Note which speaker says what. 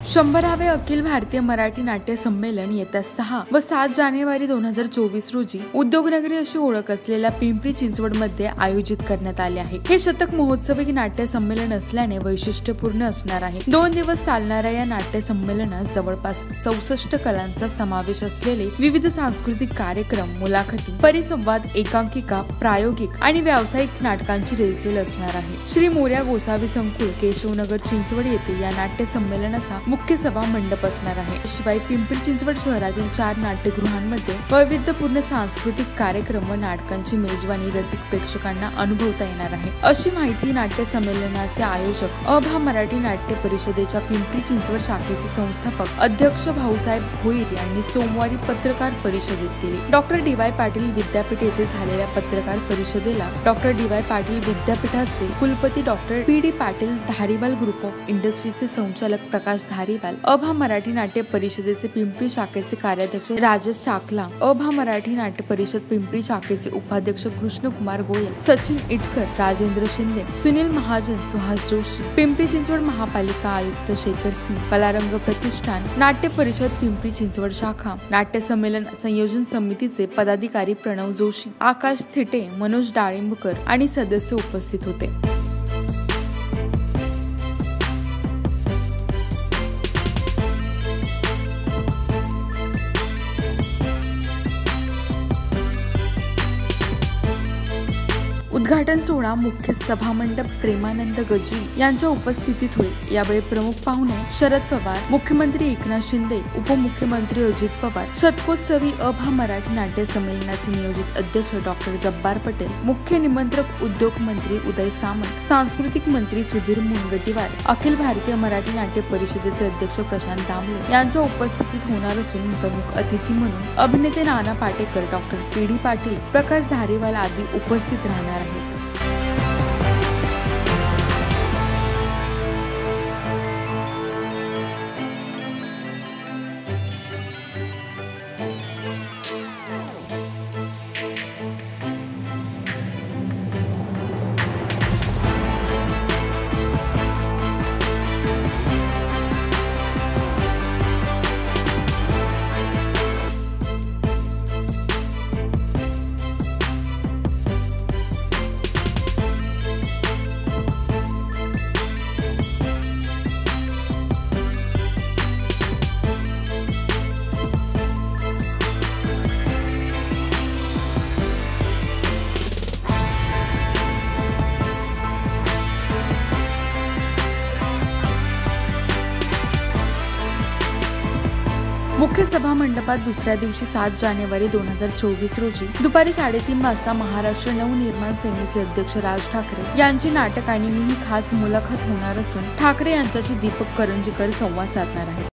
Speaker 1: 100वे अखिल भारतीय मराठी नाट्य संमेलन येत्या 6 व 7 जानेवारी 2024 रोजी उद्योगनगरी अशी ओळख असलेल्या पिंपरी चिंचवड मध्ये आयोजित करण्यात आले आहे। हे शतक महोत्सवी नाट्य संमेलन असल्याने वैशिष्ट्यपूर्ण असणार आहे। 2 दिवस चालणाऱ्या या नाट्य संमेलनात जवळपास 64 कलांचा समावेश असलेले विविध सांस्कृतिक कार्यक्रम, मुलाखती, परिसंवाद, एकांकिका, प्रायोगिक आणि व्यावसायिक नाटकांची रेलचेल असणार आहे। श्री मोरया गोसावी संकुल, केशवनगर, चिंचवड येथे या नाट्य संमेलनाचा मुख्य सभा मंडप असणार आहे। शिवाय पिंपरी चिंचवड शहरातील 4 नाट्यगृहांमध्ये वैविध्यपूर्ण सांस्कृतिक कार्यक्रम व नाटकांची मेजवानी रसिक प्रेक्षकांना अनुभवता येणार आहे, अशी माहिती नाट्य संमेलनाचे आयोजक अभा मराठी नाट्य परिषदेच्या पिंपरी चिंचवड शाखेचे संस्थापक अध्यक्ष भाऊसाहेब भोईर यांनी सोमवारी पत्रकार परिषदेत दिली। Doctor DY. पाटील विद्यापीठ येथे झालेल्या पत्रकार परिषदेला डॉक्टर डी.वाय. पाटील विद्यापीठाचे कुलपती doctor P D. Patil, Dhariwal group of इंडस्ट्रीचे संचालक प्रकाश धारीवाल, अभा मराठी नाट्य परिषदेचे पिंपरी शाखेचे कार्याध्यक्ष राजेश शाकला, अभा मराठी नाट्य परिषद पिंपरी शाखेचे उपाध्यक्ष कृष्णकुमार गोयल, सचिन इटकर, राजेंद्र शिंदे, सुनील महाजन, सुहास जोशी, पिंपरी चिंचवड महापालिका आयुक्त शेखर सिंग, कलारंग प्रतिष्ठान, नाट्य परिषद पिंपरी चिंचवड शाखा, नाट्य संमेलन संयोजन समितीचे पदाधिकारी प्रणव जोशी, आकाश थिटे, मनोज डाळिंबकर आणि सदस्य उपस्थित होते। उद्घाटन सोहळा मुख्य सभामंडप प्रेमानंद गजवी यांच्या उपस्थितीत होईल। यावेळी प्रमुख पाहुणे शरद पवार, मुख्यमंत्री एकनाथ शिंदे, उपमुख्यमंत्री अजित पवार, शतकोत्सवी अभा मराठी नाट्य संमेलनाचे नियोजित अध्यक्ष डॉक्टर जब्बार पटेल, मुख्य निमंत्रक उद्योग मंत्री उदय सामंत, सांस्कृतिक मंत्री सुधीर मुनगंटीवार, अखिल भारतीय मराठी नाट्य परिषदेचे अध्यक्ष प्रशांत दामले यांच्या उपस्थितीत होणार असून प्रमुख अतिथी म्हणून अभिनेते नाना पाटेकर, डॉक्टर पी.डी. पाटील, प्रकाश धारीवाल आदी उपस्थित राहणार आहेत। मुख्य सभा मंडपात दुसऱ्या दिवशी 7 जानेवारी 2024 रोजी दुपारी 3:30 वाजता महाराष्ट्र नवनिर्माण सेनेचे अध्यक्ष राज ठाकरे यांची नाटक आणि मिनी खास मुलाखत होणार असून ठाकरे यांच्याशी दीपक करंजीकर संवाद साधणार आहेत।